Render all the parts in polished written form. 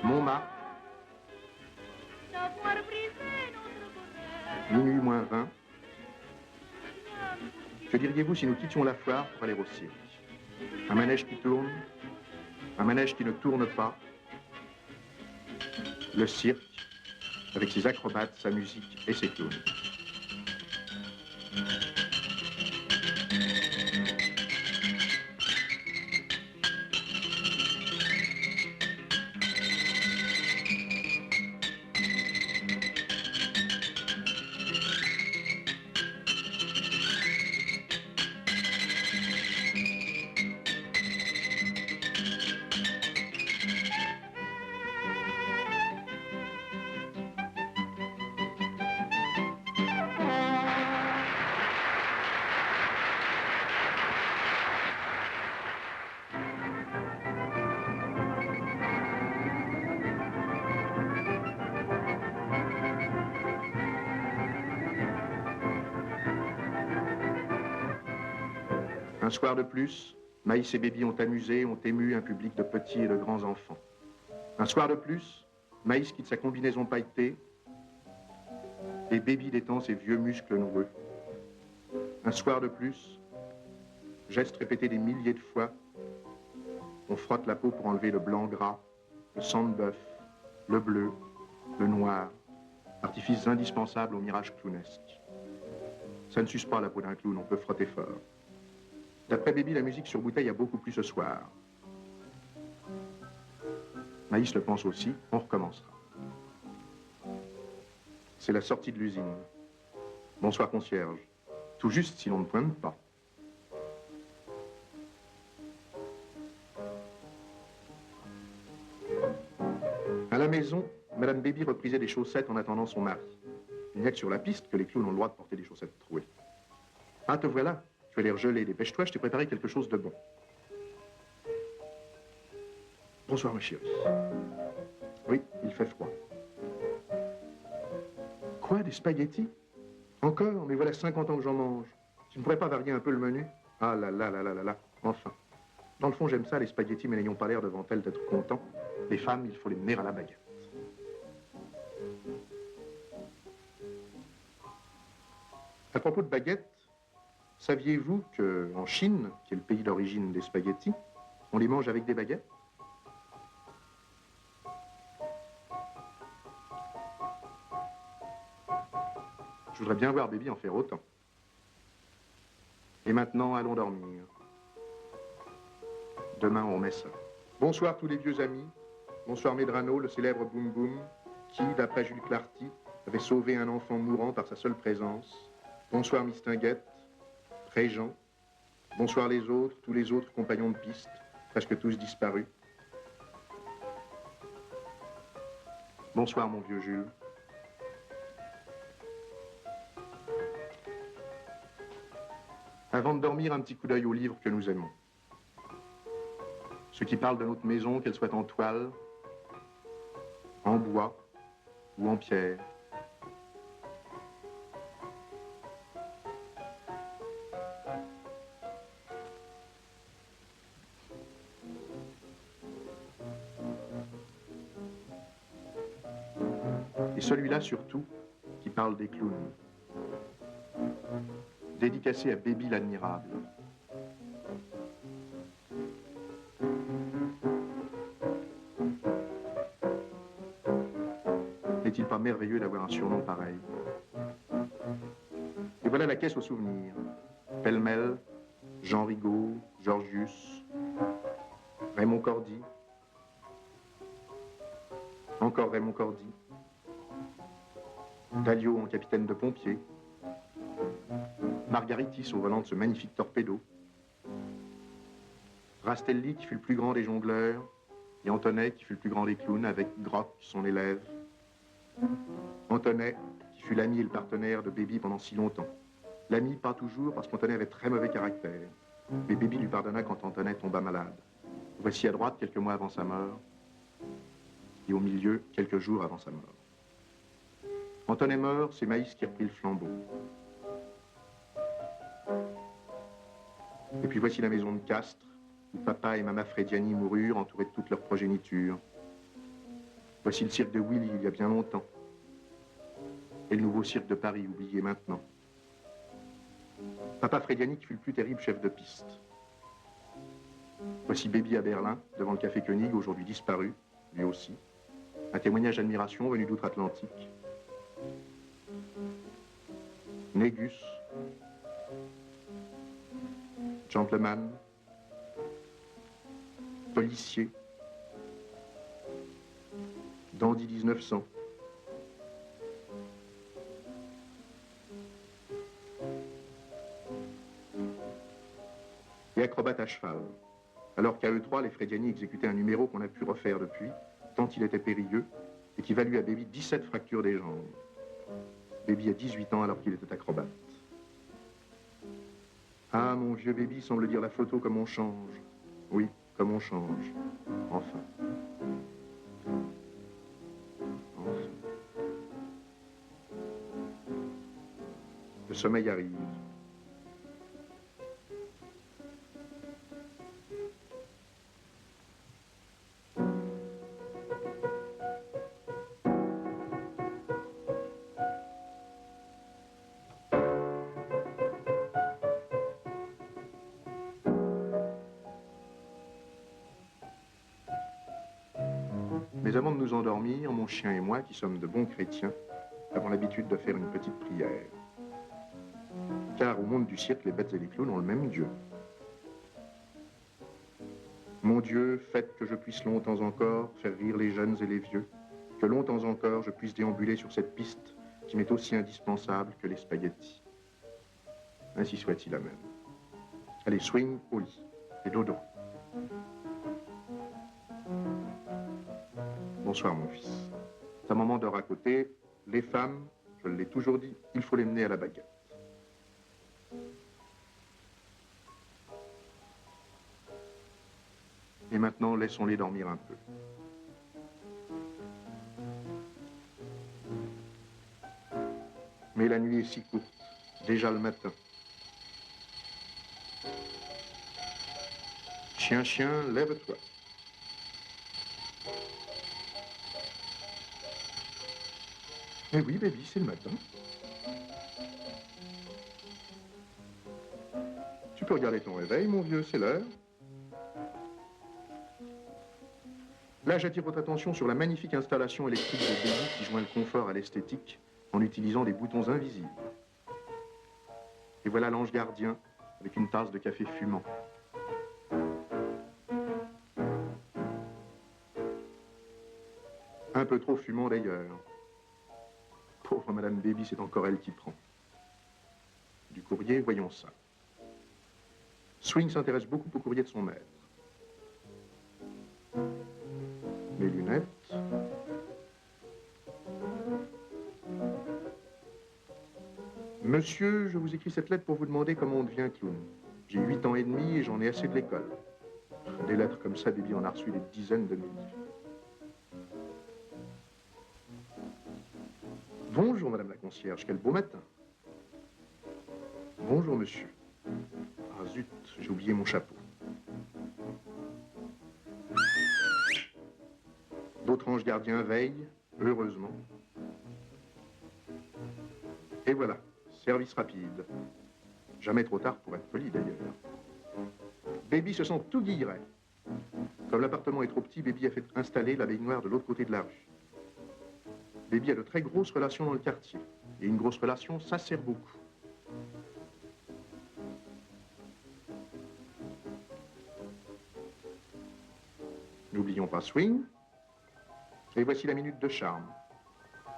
Montmartre, minuit moins 20. Que diriez-vous si nous quittions la foire pour aller au cirque? Un manège qui tourne, un manège qui ne tourne pas, le cirque, avec ses acrobates, sa musique et ses clowns. Un soir de plus, Maïs et Baby ont amusé, ont ému un public de petits et de grands enfants. Un soir de plus, Maïs quitte sa combinaison pailletée et Baby détend ses vieux muscles noueux. Un soir de plus, geste répété des milliers de fois, on frotte la peau pour enlever le blanc gras, le sang de bœuf, le bleu, le noir, artifices indispensables au mirage clownesque. Ça ne suce pas la peau d'un clown, on peut frotter fort. D'après Baby, la musique sur bouteille a beaucoup plu ce soir. Maïs le pense aussi, on recommencera. C'est la sortie de l'usine. Bonsoir, concierge. Tout juste si l'on ne pointe pas. À la maison, Madame Baby reprisait des chaussettes en attendant son mari. Il n'y a que sur la piste que les clowns ont le droit de porter des chaussettes trouées. Ah, te voilà. Tu as l'air gelé, dépêche-toi, je t'ai préparé quelque chose de bon. Bonsoir, ma chérie. Oui, il fait froid. Quoi, des spaghettis? Encore? Mais voilà 50 ans que j'en mange. Tu ne pourrais pas varier un peu le menu? Ah là là là là là là, enfin. Dans le fond, j'aime ça, les spaghettis, mais n'ayons pas l'air devant elles d'être contents. Les femmes, il faut les mener à la baguette. À propos de baguettes, saviez-vous qu'en Chine, qui est le pays d'origine des spaghettis, on les mange avec des baguettes? Je voudrais bien voir Baby en faire autant. Et maintenant, allons dormir. Demain, on remet ça. Bonsoir tous les vieux amis. Bonsoir Medrano, le célèbre Boum Boum, qui, d'après Jules Clarty, avait sauvé un enfant mourant par sa seule présence. Bonsoir Mistinguette, Préjean. Bonsoir les autres, tous les autres compagnons de piste, presque tous disparus. Bonsoir mon vieux Jules. Avant de dormir, un petit coup d'œil aux livres que nous aimons. Ceux qui parlent de notre maison, qu'elle soit en toile, en bois ou en pierre. Et celui-là surtout, qui parle des clowns. Dédicacé à Baby l'admirable. N'est-il pas merveilleux d'avoir un surnom pareil? Et voilà la caisse aux souvenirs. Pêle-mêle, Jean Rigaud, Georgius, Raymond Cordy, encore Raymond Cordy, Dalio en capitaine de pompier, Margaritis au volant de ce magnifique torpedo. Rastelli qui fut le plus grand des jongleurs, et Antonet qui fut le plus grand des clowns avec Grock, son élève. Antonet qui fut l'ami et le partenaire de Baby pendant si longtemps. L'ami, pas toujours, parce qu'Antonet avait très mauvais caractère. Mais Baby lui pardonna quand Antonet tomba malade. Voici à droite, quelques mois avant sa mort, et au milieu, quelques jours avant sa mort. Antonet mort, c'est Maïs qui a repris le flambeau. Et puis voici la maison de Castres, où papa et maman Frediani moururent, entourés de toute leur progéniture. Voici le cirque de Willy, il y a bien longtemps. Et le nouveau cirque de Paris, oublié maintenant. Papa Frediani qui fut le plus terrible chef de piste. Voici Baby à Berlin, devant le café Koenig, aujourd'hui disparu, lui aussi. Un témoignage d'admiration venu d'outre-Atlantique. Négus, gentleman, policier, dandy 1900. Et acrobate à cheval. Alors qu'à eux trois, les Frediani exécutaient un numéro qu'on a pu refaire depuis, tant il était périlleux, et qui valut à Baby 17 fractures des jambes. Baby a 18 ans alors qu'il était acrobate. Ah, mon vieux Baby semble dire la photo comme on change. Oui, comme on change. Enfin. Enfin. Le sommeil arrive. Mais avant de nous endormir, mon chien et moi, qui sommes de bons chrétiens, avons l'habitude de faire une petite prière. Car au monde du cirque, les bêtes et les clowns ont le même Dieu. Mon Dieu, faites que je puisse longtemps encore faire rire les jeunes et les vieux, que longtemps encore je puisse déambuler sur cette piste qui m'est aussi indispensable que les spaghettis. Ainsi soit-il, amen. Allez, swing au lit et dodo. Bonsoir, mon fils. Ta maman dort à côté. Les femmes, je l'ai toujours dit, il faut les mener à la baguette. Et maintenant, laissons-les dormir un peu. Mais la nuit est si courte, déjà le matin. Chien, chien, lève-toi. Eh oui, baby, c'est le matin. Tu peux regarder ton réveil, mon vieux, c'est l'heure. Là, j'attire votre attention sur la magnifique installation électrique de Baby qui joint le confort à l'esthétique en utilisant des boutons invisibles. Et voilà l'ange gardien avec une tasse de café fumant. Un peu trop fumant d'ailleurs. Pauvre Madame Baby, c'est encore elle qui prend. Du courrier, voyons ça. Swing s'intéresse beaucoup au courrier de son maître. Mes lunettes. Monsieur, je vous écris cette lettre pour vous demander comment on devient clown. J'ai 8 ans et demi et j'en ai assez de l'école. Des lettres comme ça, Baby en a reçu des dizaines de milliers. Bonjour, Madame la concierge, quel beau matin. Bonjour, monsieur. Ah zut, j'ai oublié mon chapeau. D'autres anges gardiens veillent, heureusement. Et voilà, service rapide. Jamais trop tard pour être poli, d'ailleurs. Baby se sent tout guilleret. Comme l'appartement est trop petit, Baby a fait installer la baignoire de l'autre côté de la rue. Baby a de très grosses relations dans le quartier. Et une grosse relation, ça sert beaucoup. N'oublions pas swing. Et voici la minute de charme.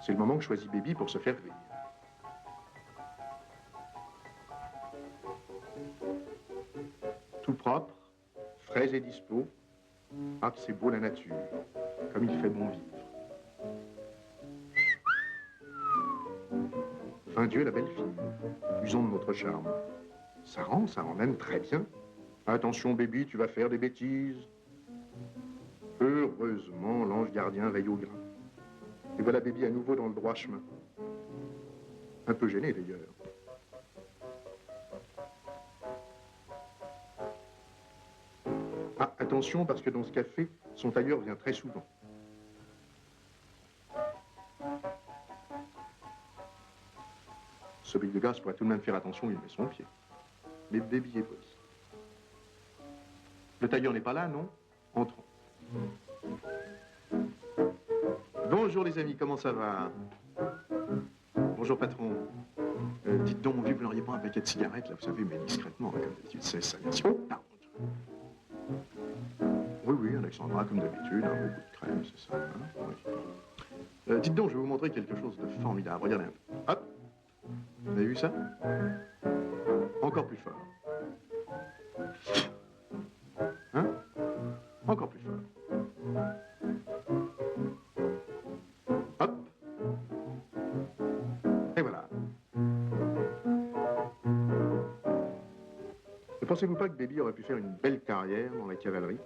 C'est le moment que choisit Baby pour se faire rire. tout propre, frais et dispo. Ah, que c'est beau la nature, comme il fait bon vivre. Fin Dieu, la belle fille, usons de notre charme. Ça rend même très bien. Attention, baby, tu vas faire des bêtises. Heureusement, l'ange gardien veille au grain. Et voilà baby à nouveau dans le droit chemin. Un peu gêné d'ailleurs. Ah, attention, parce que dans ce café, son tailleur vient très souvent. Ce bec de gaz pourrait tout de même faire attention, il met son pied. Mais baby est poli. Le tailleur n'est pas là, non? Entrons. Bonjour les amis, comment ça va? Bonjour patron. Dites donc, mon vieux, vous n'auriez pas un paquet de cigarettes, là, vous savez, mais discrètement, hein, comme d'habitude, c'est ça. Merci. Oh, pardon. Oui, oui, un Alexandra, comme d'habitude, hein, beaucoup de crème, c'est ça. Hein, oui. Dites donc, je vais vous montrer quelque chose de formidable. Regardez un peu. Hop. Vous avez vu ça? Encore plus fort. Hein? Encore plus fort. Hop. Et voilà. Ne pensez-vous pas que Baby aurait pu faire une belle carrière dans la cavalerie?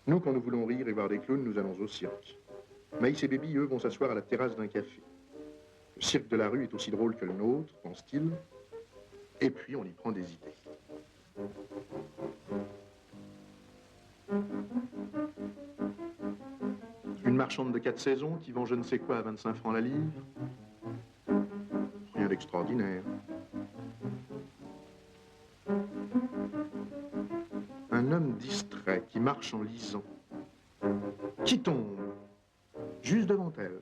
Nous, quand nous voulons rire et voir des clowns, nous allons au cirque. Maïs et Baby, eux, vont s'asseoir à la terrasse d'un café. Le cirque de la rue est aussi drôle que le nôtre, pense-t-il. Et puis, on y prend des idées. Une marchande de 4 saisons qui vend je ne sais quoi à 25 francs la livre. Rien d'extraordinaire. Un homme distrait qui marche en lisant. Qui tombe juste devant elle.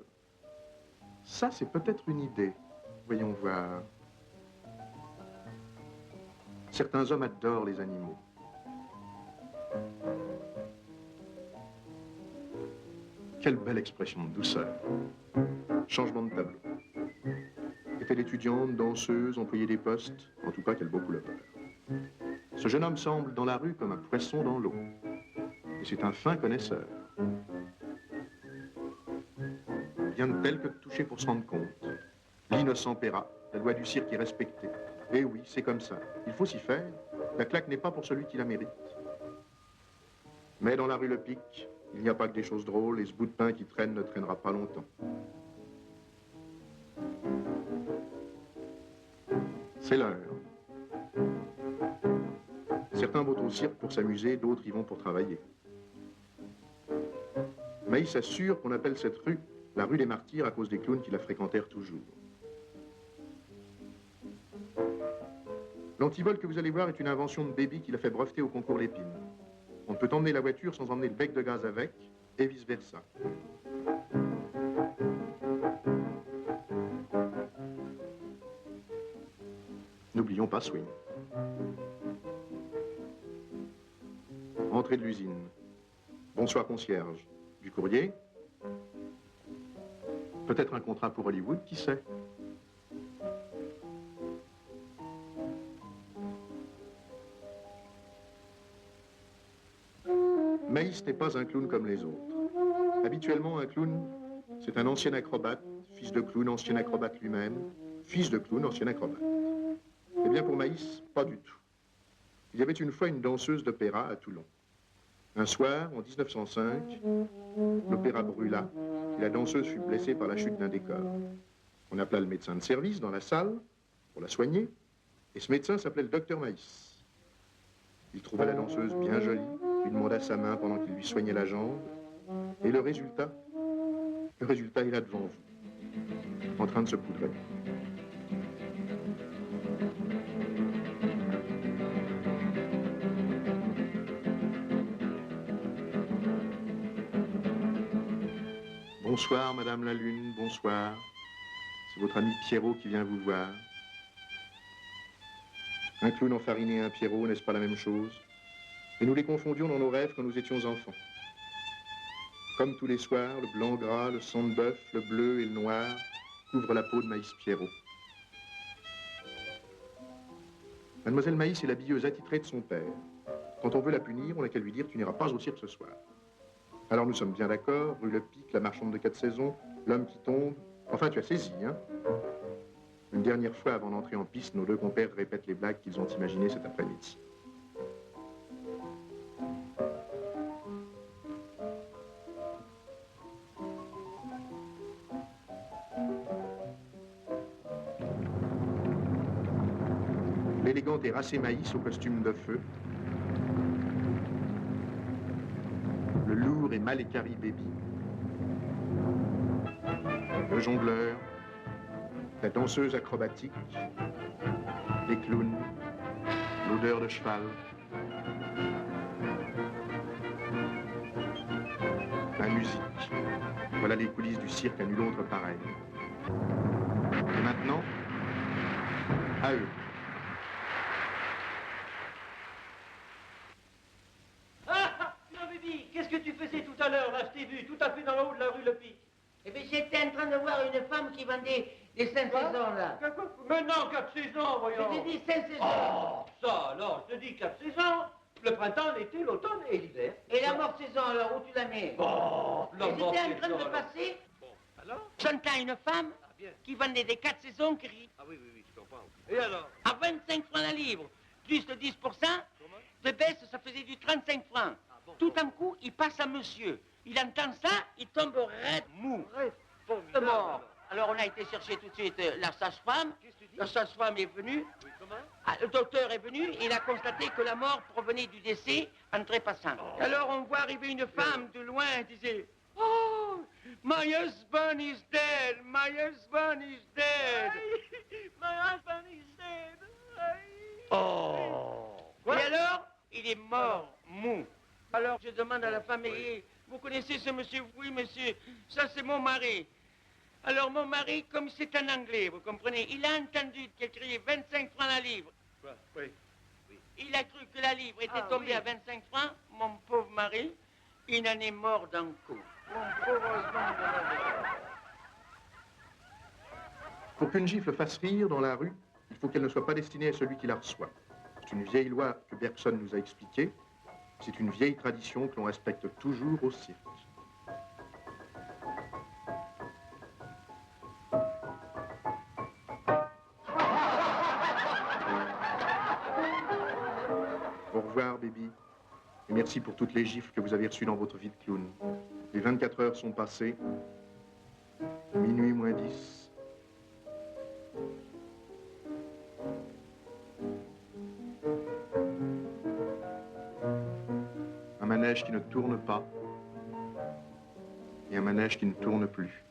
Ça, c'est peut-être une idée. Voyons voir. Certains hommes adorent les animaux. Quelle belle expression de douceur. Changement de tableau. Est-elle étudiante, danseuse, employée des postes? En tout cas, quelle beau couleur. Ce jeune homme semble dans la rue comme un poisson dans l'eau. Et c'est un fin connaisseur. Rien de tel que de toucher pour se rendre compte. L'innocent paiera. La loi du cirque est respectée. Eh oui, c'est comme ça. Il faut s'y faire. La claque n'est pas pour celui qui la mérite. Mais dans la rue Le Pic, il n'y a pas que des choses drôles et ce bout de pain qui traîne ne traînera pas longtemps. C'est l'heure. Certains vont au cirque pour s'amuser, d'autres y vont pour travailler. Maïs assure qu'on appelle cette rue la rue des Martyrs à cause des clowns qui la fréquentèrent toujours. L'antivol que vous allez voir est une invention de Baby qui l'a fait breveter au concours Lépine. On peut emmener la voiture sans emmener le bec de gaz avec, et vice-versa. N'oublions pas Swing. Entrée de l'usine. Bonsoir, concierge. Du courrier? Peut-être un contrat pour Hollywood, qui sait? Maïs n'est pas un clown comme les autres. Habituellement, un clown, c'est un ancien acrobate, fils de clown, ancien acrobate lui-même, fils de clown, ancien acrobate. Eh bien, pour Maïs, pas du tout. Il y avait une fois une danseuse d'opéra à Toulon. Un soir, en 1905, l'opéra brûla et la danseuse fut blessée par la chute d'un décor. On appela le médecin de service dans la salle pour la soigner, et ce médecin s'appelait le docteur Maïs. Il trouva la danseuse bien jolie, lui demanda sa main pendant qu'il lui soignait la jambe, et le résultat est là devant vous, en train de se poudrer. Bonsoir, Madame la Lune, bonsoir. C'est votre ami Pierrot qui vient vous voir. Un clown enfariné et un Pierrot, n'est-ce pas la même chose? Et nous les confondions dans nos rêves quand nous étions enfants. Comme tous les soirs, le blanc gras, le sang de bœuf, le bleu et le noir couvrent la peau de Maïs Pierrot. Mademoiselle Maïs est l'habilleuse attitrée de son père. Quand on veut la punir, on n'a qu'à lui dire « Tu n'iras pas au cirque ce soir ». Alors nous sommes bien d'accord, rue Le Pic, la marchande de 4 saisons, l'homme qui tombe. Enfin, tu as saisi, hein? Une dernière fois avant d'entrer en piste, nos deux compères répètent les blagues qu'ils ont imaginées cet après-midi. L'élégante et racée Maïs au costume de feu. Le lourd et mal équarri Baby. Le jongleur. La danseuse acrobatique. Les clowns. L'odeur de cheval. La musique. Voilà les coulisses du cirque à nul autre pareil. Et maintenant, à eux. Qu'est-ce que tu faisais tout à l'heure, là, je t'ai vu, tout à fait dans le haut de la rue Le Pic? Eh bien, j'étais en train de voir une femme qui vendait des 5 saisons, là. Mais non, 4 saisons, voyons. Je t'ai dit 5 saisons. Oh, ça, alors, je te dis 4 saisons. Le printemps, l'été, l'automne et l'hiver. Et la mort saison, alors, où tu la mets? Oh, la Et mort j'étais en train saison, de alors. passer, Bon, alors? j'entends une femme Bien. qui vendait des 4 saisons gris Ah oui, je comprends. Et alors? à 25 francs la livre, plus le 10%, de baisse, ça faisait du 35 francs. Bon, Tout en coup, il passe à monsieur. Il entend ça, il tombe raide mou. Formidable, Mort. Alors on a été chercher tout de suite la sage-femme. Qu'est-ce que tu dis? La sage-femme est venue. Oui, comment? Ah, le docteur est venu et il a constaté que la mort provenait du décès en trépassant. Alors on voit arriver une femme de loin et disait « Oh, my husband is dead, my husband is dead. » My husband is dead. Oh. Quoi? Et alors, il est mort, mou. Alors je demande à la femme, et vous connaissez ce monsieur? Oui, monsieur, ça c'est mon mari. Alors mon mari, comme c'est un Anglais, vous comprenez, il a entendu qu'il criait 25 francs la livre. Quoi? Oui. Il a cru que la livre était tombée oui. à 25 francs. Mon pauvre mari, il en est mort d'un coup. Mon pauvre husband. Pour qu'une gifle fasse rire dans la rue, il faut qu'elle ne soit pas destinée à celui qui la reçoit. C'est une vieille loi que Bergson nous a expliquée. C'est une vieille tradition que l'on respecte toujours au cirque. Au revoir, baby. Et merci pour toutes les gifles que vous avez reçues dans votre vie de clown. Les 24 heures sont passées. Minuit moins 10. Un manège qui ne tourne pas et un manège qui ne tourne plus.